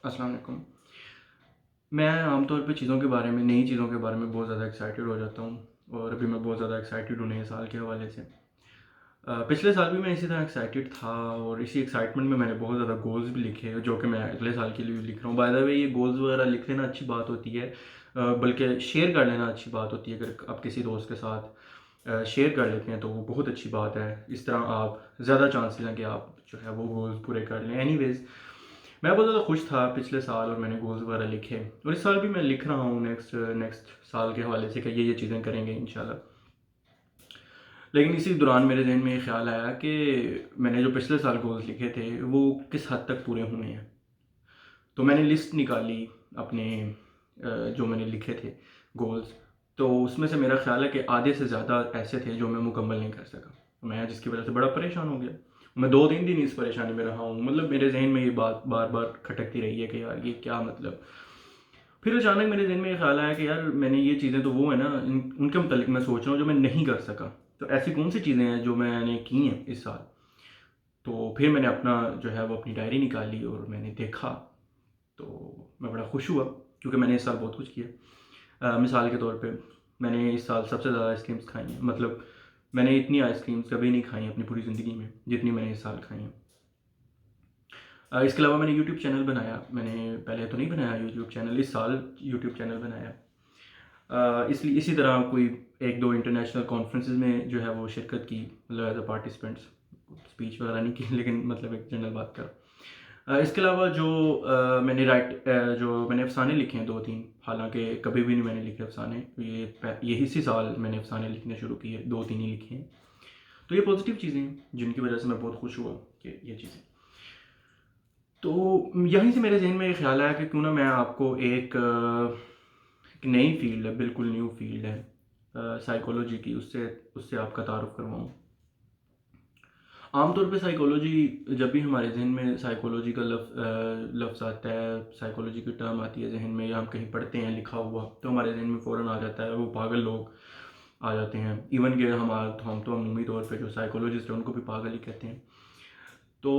السلام علیکم۔ میں عام طور پہ چیزوں کے بارے میں نئی چیزوں کے بارے میں بہت زیادہ ایکسائٹیڈ ہو جاتا ہوں، اور ابھی میں بہت زیادہ ایکسائٹیڈ ہوں نئے سال کے حوالے سے۔ پچھلے سال بھی میں اسی طرح ایکسائٹیڈ تھا، اور اسی ایکسائٹمنٹ میں نے بہت زیادہ گولز بھی لکھے جو کہ میں اگلے سال کے لیے لکھ رہا ہوں۔ بائی دا وے، یہ گولز وغیرہ لکھ لینا اچھی بات ہوتی ہے، بلکہ شیئر کر لینا اچھی بات ہوتی ہے۔ اگر آپ کسی دوست کے ساتھ شیئر کر لیتے ہیں تو وہ بہت اچھی بات ہے۔ اس طرح آپ زیادہ چانسز ہیں کہ آپ جو ہے وہ گولز پورے کر لیں۔ اینی ویز، میں بہت زیادہ خوش تھا پچھلے سال، اور میں نے گولز وغیرہ لکھے، اور اس سال بھی میں لکھ رہا ہوں نیکسٹ سال کے حوالے سے کہ یہ چیزیں کریں گے انشاءاللہ۔ لیکن اسی دوران میرے ذہن میں یہ خیال آیا کہ میں نے جو پچھلے سال گولز لکھے تھے وہ کس حد تک پورے ہوئے ہیں۔ تو میں نے لسٹ نکالی اپنے جو میں نے لکھے تھے گولز، تو اس میں سے میرا خیال ہے کہ آدھے سے زیادہ ایسے تھے جو میں مکمل نہیں کر سکا، میں جس کی وجہ سے بڑا پریشان ہو گیا۔ میں 2 دن اس پریشانی میں رہا ہوں، مطلب میرے ذہن میں یہ بات بار بار کھٹکتی رہی ہے کہ یار یہ کیا مطلب۔ پھر اچانک میرے ذہن میں یہ خیال آیا کہ یار میں نے یہ چیزیں تو وہ ہیں نا، ان کے متعلق میں سوچ رہا ہوں جو میں نہیں کر سکا۔ تو ایسی کون سی چیزیں ہیں جو میں نے کی ہیں اس سال؟ تو پھر میں نے اپنا جو ہے وہ اپنی ڈائری نکالی اور میں نے دیکھا، تو میں بڑا خوش ہوا کیونکہ میں نے اس سال بہت کچھ کیا۔ مثال کے طور پہ میں نے اس سال سب سے زیادہ آئس کریمس کھائی ہیں، مطلب میں نے اتنی آئس کریمس کبھی نہیں کھائی ہیں اپنی پوری زندگی میں جتنی میں نے اس سال کھائی ہیں۔ اس کے علاوہ میں نے یوٹیوب چینل بنایا، میں نے پہلے تو نہیں بنایا یوٹیوب چینل، اس سال یوٹیوب چینل بنایا۔ اسی طرح کوئی 1-2 انٹرنیشنل کانفرنسز میں جو ہے وہ شرکت کی، مطلب ایز اے پارٹیسپینٹس، اسپیچ وغیرہ نہیں کی، لیکن مطلب ایک جنرل بات کر۔ اس کے علاوہ جو میں نے جو میں نے افسانے لکھے ہیں 2-3، حالانکہ کبھی بھی نہیں میں نے لکھے افسانے، یہ اسی سال میں نے افسانے لکھنے شروع کیے، 2-3 ہی لکھے ہیں۔ تو یہ پازیٹیو چیزیں ہیں جن کی وجہ سے میں بہت خوش ہوا کہ یہ چیزیں۔ تو یہیں سے میرے ذہن میں یہ خیال آیا کہ کیوں نہ میں آپ کو ایک نئی فیلڈ ہے، بالکل نیو فیلڈ ہے سائیکولوجی کی، اس سے آپ کا تعارف کرواؤں۔ عام طور پہ سائیکولوجی، جب بھی ہمارے ذہن میں سائیکولوجی کا لفظ آتا ہے، سائیکولوجی کی ٹرم آتی ہے ذہن میں، یا ہم کہیں پڑھتے ہیں لکھا ہوا، تو ہمارے ذہن میں فوراً آ جاتا ہے وہ پاگل لوگ آ جاتے ہیں۔ ایون کہ ہم تو عمومی طور پہ جو سائیکولوجسٹ ہیں ان کو بھی پاگل ہی کہتے ہیں۔ تو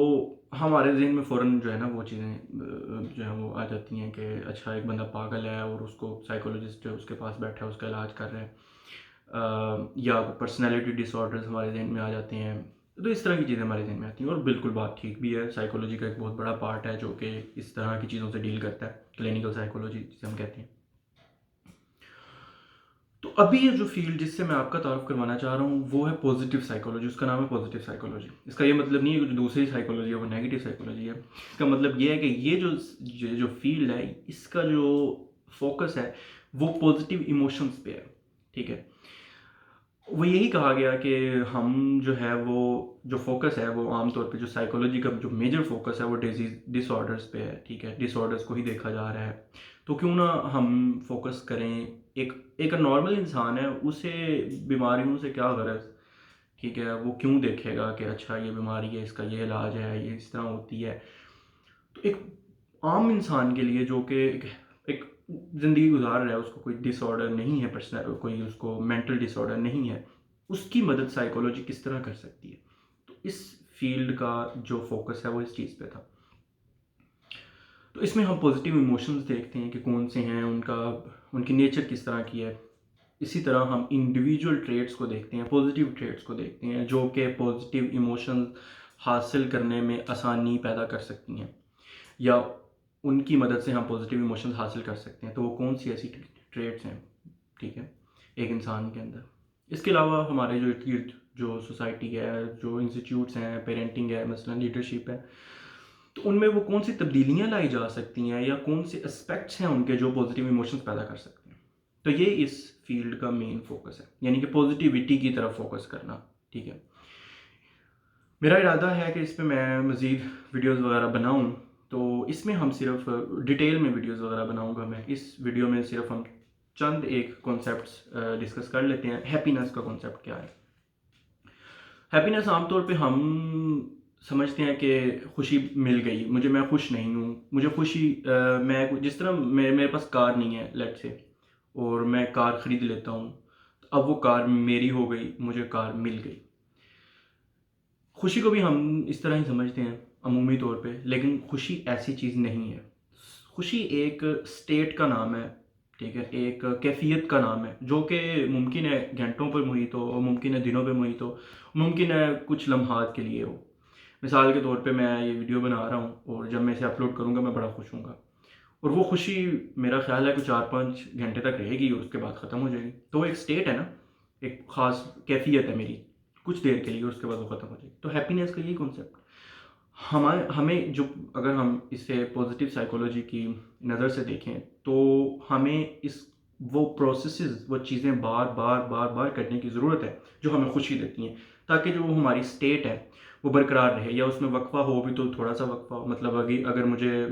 ہمارے ذہن میں فوراً جو ہے نا وہ چیزیں جو ہیں وہ آ جاتی ہیں کہ اچھا ایک بندہ پاگل ہے اور اس کو سائیکولوجسٹ اس کے پاس بیٹھا ہے، اس کا علاج کر رہے ہیں، یا پرسنالٹی ڈس آرڈرز ہمارے ذہن میں آ جاتے ہیں۔ تو اس طرح کی چیزیں ہمارے ذہن میں آتی ہیں، اور بالکل بات ٹھیک بھی ہے۔ سائیکولوجی کا ایک بہت بڑا پارٹ ہے جو کہ اس طرح کی چیزوں سے ڈیل کرتا ہے، کلینکل سائیکولوجی جسے ہم کہتے ہیں۔ تو ابھی یہ جو فیلڈ جس سے میں آپ کا تعارف کروانا چاہ رہا ہوں وہ ہے پازیٹیو سائیکولوجی، اس کا نام ہے پازیٹیو سائیکولوجی۔ اس کا یہ مطلب نہیں ہے کہ جو دوسری سائیکولوجی ہے وہ نیگیٹو سائیکولوجی ہے، اس کا مطلب یہ ہے کہ یہ جو فیلڈ ہے اس کا جو فوکس ہے وہ پازیٹیو ایموشنز پہ ہے، ٹھیک ہے۔ وہ یہی کہا گیا کہ ہم جو ہے وہ جو فوکس ہے وہ عام طور پہ جو سائیکولوجی کا جو میجر فوکس ہے وہ ڈس آرڈرز پہ ہے، ٹھیک ہے، ڈس آرڈرز کو ہی دیکھا جا رہا ہے۔ تو کیوں نہ ہم فوکس کریں، ایک نارمل انسان ہے، اسے بیماریوں سے کیا غرض، ٹھیک ہے، وہ کیوں دیکھے گا کہ اچھا یہ بیماری ہے، اس کا یہ علاج ہے، یہ اس طرح ہوتی ہے۔ تو ایک عام انسان کے لیے جو کہ ایک زندگی گزار رہا ہے، اس کو کوئی ڈس آرڈر نہیں ہے، کوئی اس کو مینٹل ڈس آرڈر نہیں ہے، اس کی مدد سائیکولوجی کس طرح کر سکتی ہے۔ تو اس فیلڈ کا جو فوکس ہے وہ اس چیز پہ تھا۔ تو اس میں ہم پازیٹیو ایموشنز دیکھتے ہیں کہ کون سے ہیں، ان کی نیچر کس طرح کی ہے۔ اسی طرح ہم انڈیویجول ٹریٹس کو دیکھتے ہیں، پازیٹیو ٹریٹس کو دیکھتے ہیں جو کہ پازیٹیو ایموشنز حاصل کرنے میں آسانی پیدا کر سکتی ہیں، یا ان کی مدد سے ہم پازیٹیو ایموشنز حاصل کر سکتے ہیں۔ تو وہ کون سی ایسی ٹریٹس ہیں، ٹھیک ہے، ایک انسان کے اندر۔ اس کے علاوہ ہمارے جو ارد گرد جو سوسائٹی ہے، جو انسٹیٹیوٹس ہیں، پیرنٹنگ ہے، مثلا لیڈرشپ ہے، تو ان میں وہ کون سی تبدیلیاں لائی جا سکتی ہیں، یا کون سے اسپیکٹس ہیں ان کے جو پازیٹیو ایموشنز پیدا کر سکتے ہیں۔ تو یہ اس فیلڈ کا مین فوکس ہے، یعنی کہ پازیٹیوٹی کی طرف فوکس کرنا، ٹھیک ہے۔ میرا ارادہ ہے کہ اس پہ میں مزید ویڈیوز وغیرہ بناؤں، تو اس میں ہم صرف ڈیٹیل میں ویڈیوز وغیرہ بناؤں گا۔ میں اس ویڈیو میں صرف ہم چند ایک کانسیپٹس ڈسکس کر لیتے ہیں۔ ہیپینس کا کانسیپٹ کیا ہے؟ ہیپینس عام طور پہ ہم سمجھتے ہیں کہ خوشی مل گئی مجھے، میں خوش نہیں ہوں، مجھے خوشی میں جس طرح میرے پاس کار نہیں ہے لیٹ سے، اور میں کار خرید لیتا ہوں، اب وہ کار میری ہو گئی، مجھے کار مل گئی۔ خوشی کو بھی ہم اس طرح ہی سمجھتے ہیں عمومی طور پہ، لیکن خوشی ایسی چیز نہیں ہے۔ خوشی ایک اسٹیٹ کا نام ہے، ٹھیک ہے، ایک کیفیت کا نام ہے جو کہ ممکن ہے گھنٹوں پر محیط ہو، ممکن ہے دنوں پہ محیط ہو، ممکن ہے کچھ لمحات کے لیے ہو۔ مثال کے طور پہ میں یہ ویڈیو بنا رہا ہوں اور جب میں اسے اپلوڈ کروں گا میں بڑا خوش ہوں گا، اور وہ خوشی میرا خیال ہے کہ 4-5 گھنٹے تک رہے گی اور اس کے بعد ختم ہو جائے گی۔ تو وہ ایک اسٹیٹ ہے نا، ایک خاص کیفیت ہے میری کچھ دیر کے لیے، اور اس کے بعد وہ ختم ہو جائے گی۔ تو ہیپینیس کا یہی کانسیپٹ ہمیں جو، اگر ہم اسے پازیٹیو سائیکولوجی کی نظر سے دیکھیں تو ہمیں وہ پروسیسز، وہ چیزیں بار بار کرنے کی ضرورت ہے جو ہمیں خوشی دیتی ہیں، تاکہ جو ہماری اسٹیٹ ہے وہ برقرار رہے، یا اس میں وقفہ ہو بھی تو تھوڑا سا وقفہ ہو۔ مطلب اگر مجھے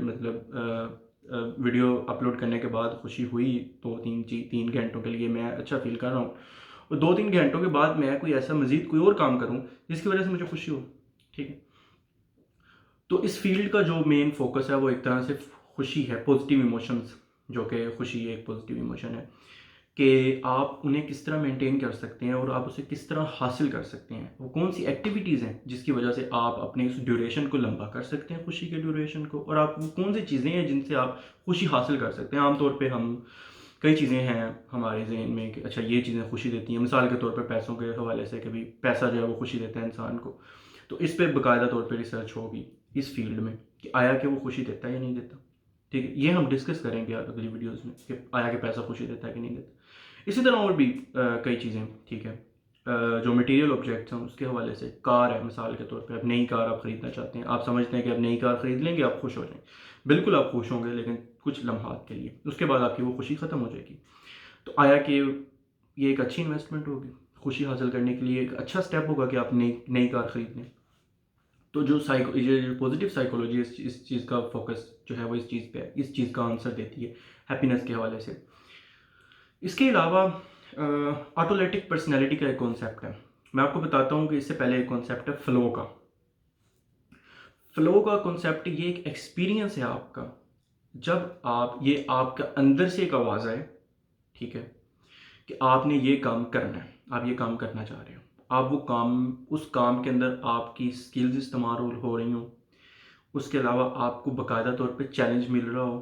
ویڈیو اپلوڈ کرنے کے بعد خوشی ہوئی تو 3 گھنٹوں کے لیے میں اچھا فیل کر رہا ہوں، اور 2-3 گھنٹوں کے بعد میں کوئی ایسا مزید کوئی اور کام کروں جس کی وجہ سے مجھے خوشی ہو، ٹھیک ہے۔ تو اس فیلڈ کا جو مین فوکس ہے وہ ایک طرح سے خوشی ہے، پازیٹیو ایموشنز، جو کہ خوشی ایک پازیٹیو ایموشن ہے کہ آپ انہیں کس طرح مینٹین کر سکتے ہیں اور آپ اسے کس طرح حاصل کر سکتے ہیں، وہ کون سی ایکٹیویٹیز ہیں جس کی وجہ سے آپ اپنے اس ڈیوریشن کو لمبا کر سکتے ہیں، خوشی کے ڈیوریشن کو، اور آپ وہ کون سی چیزیں ہیں جن سے آپ خوشی حاصل کر سکتے ہیں۔ عام طور پہ کئی چیزیں ہیں ہمارے ذہن میں کہ اچھا یہ چیزیں خوشی دیتی ہیں، مثال کے طور پہ پیسوں کے حوالے سے، کبھی پیسہ جو ہے وہ خوشی دیتا ہے انسان کو، تو اس پہ باقاعدہ طور پہ ریسرچ ہوگی اس فیلڈ میں کہ آیا کہ وہ خوشی دیتا ہے یا نہیں دیتا، ٹھیک ہے۔ یہ ہم ڈسکس کریں گے اگلی ویڈیوز میں کہ آیا کہ پیسہ خوشی دیتا ہے کہ نہیں دیتا۔ اسی طرح اور بھی کئی چیزیں، ٹھیک ہے، جو مٹیریل آبجیکٹس ہیں اس کے حوالے سے، کار ہے مثال کے طور پہ، اب نئی کار آپ خریدنا چاہتے ہیں، آپ سمجھتے ہیں کہ اب نئی کار خرید لیں گے آپ خوش ہو جائیں، بالکل آپ خوش ہوں گے لیکن کچھ لمحات کے لیے، اس کے بعد آپ کی وہ خوشی ختم ہو جائے گی۔ تو آیا کہ یہ ایک اچھی انویسٹمنٹ ہوگی خوشی حاصل کرنے کے لیے، ایک اچھا سٹیپ ہوگا کہ آپ نئی کار خرید لیں؟ تو جو پازیٹیو سائیکولوجی اس چیز کا فوکس جو ہے وہ اس چیز پہ ہے، اس چیز کا آنسر دیتی ہے ہیپینس کے حوالے سے۔ اس کے علاوہ آٹولیٹک پرسنالٹی کا ایک کانسیپٹ ہے، میں آپ کو بتاتا ہوں کہ اس سے پہلے ایک کانسیپٹ ہے فلو کا۔ فلو کا کانسیپٹ یہ ایک ایکسپیرینس ہے آپ کا، جب یہ آپ کا اندر سے ایک آواز آئے، ٹھیک ہے، کہ آپ نے یہ کام کرنا ہے، آپ یہ کام کرنا چاہ رہے ہو، آپ وہ کام، اس کام کے اندر آپ کی سکلز استعمال ہو رہی ہوں، اس کے علاوہ آپ کو باقاعدہ طور پہ چیلنج مل رہا ہو،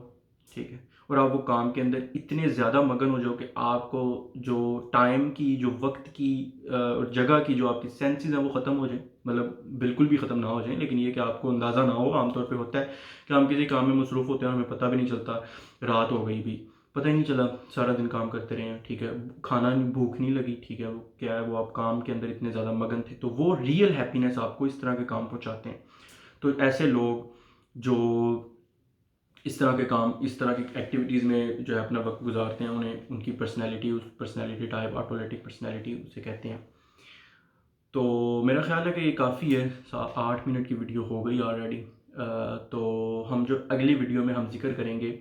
ٹھیک ہے، اور آپ وہ کام کے اندر اتنے زیادہ مگن ہو جاؤ کہ آپ کو جو ٹائم کی، جو وقت کی اور جگہ کی جو آپ کی سینسز ہیں وہ ختم ہو جائیں، مطلب بالکل بھی ختم نہ ہو جائیں، لیکن یہ کہ آپ کو اندازہ نہ ہو۔ عام طور پہ ہوتا ہے کہ ہم کسی کام میں مصروف ہوتے ہیں، ہمیں پتہ بھی نہیں چلتا، رات ہو گئی بھی، پتہ ہی نہیں چلا، سارا دن کام کرتے رہے ہیں، ٹھیک ہے، کھانا نہیں، بھوک نہیں لگی، ٹھیک ہے، وہ کیا ہے، وہ آپ کام کے اندر اتنے زیادہ مگن تھے، تو وہ ریئل ہیپینس آپ کو اس طرح کے کام پہنچاتے ہیں۔ تو ایسے لوگ جو اس طرح کے کام، اس طرح کی ایکٹیویٹیز میں جو ہے اپنا وقت گزارتے ہیں، انہیں ان کی پرسنالٹی، اس پرسنالٹی ٹائپ آٹولیٹک پرسنالٹی اسے کہتے ہیں۔ تو میرا خیال ہے کہ یہ کافی ہے، 8 منٹ کی ویڈیو ہو گئی آلریڈی۔ تو ہم جو اگلی ویڈیو میں ہم ذکر کریں گے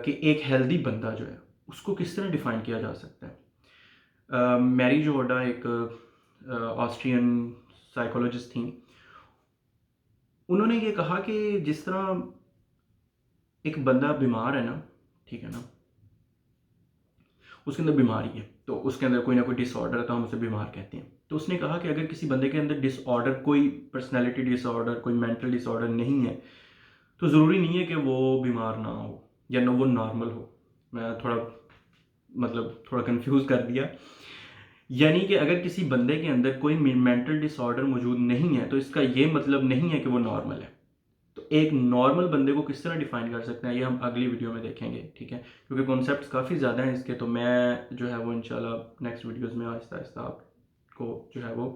کہ ایک ہیلدی بندہ جو ہے اس کو کس طرح ڈیفائن کیا جا سکتا ہے۔ میری جو ہوڈا ایک آسٹرین سائیکولوجسٹ تھیں، انہوں نے یہ کہا کہ جس طرح ایک بندہ بیمار ہے نا، ٹھیک ہے نا، اس کے اندر بیماری ہے، تو اس کے اندر کوئی نہ کوئی ڈس آرڈر ہے تو ہم اسے بیمار کہتے ہیں۔ تو اس نے کہا کہ اگر کسی بندے کے اندر ڈس آرڈر، کوئی پرسنالٹی ڈس آرڈر، کوئی مینٹل ڈس آرڈر نہیں ہے تو ضروری نہیں ہے کہ وہ بیمار نہ ہو یا نہ وہ نارمل ہو۔ میں تھوڑا کنفیوز کر دیا، یعنی کہ اگر کسی بندے کے اندر کوئی مینٹل ڈس آرڈر موجود نہیں ہے تو اس کا یہ مطلب نہیں ہے کہ وہ نارمل ہے۔ تو ایک نارمل بندے کو کس طرح ڈیفائن کر سکتے ہیں یہ ہم اگلی ویڈیو میں دیکھیں گے، ٹھیک ہے، کیونکہ کانسیپٹس کافی زیادہ ہیں اس کے، تو میں جو ہے وہ انشاءاللہ نیکسٹ ویڈیوز میں آہستہ آہستہ آپ کو جو ہے وہ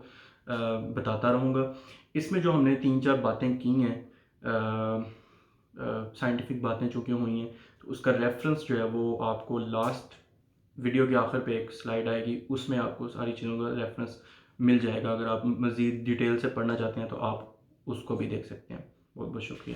بتاتا رہوں گا۔ اس میں جو ہم نے 3-4 باتیں کی ہیں، سائنٹیفک باتیں چونکہ ہوئی ہیں، تو اس کا ریفرنس جو ہے وہ آپ کو لاسٹ ویڈیو کے آخر پہ ایک سلائڈ آئے گی، اس میں آپ کو ساری چیزوں کا ریفرنس مل جائے گا۔ اگر آپ مزید ڈیٹیل سے پڑھنا چاہتے ہیں تو آپ اس کو بھی دیکھ سکتے ہیں۔ بہت بہت شکریہ۔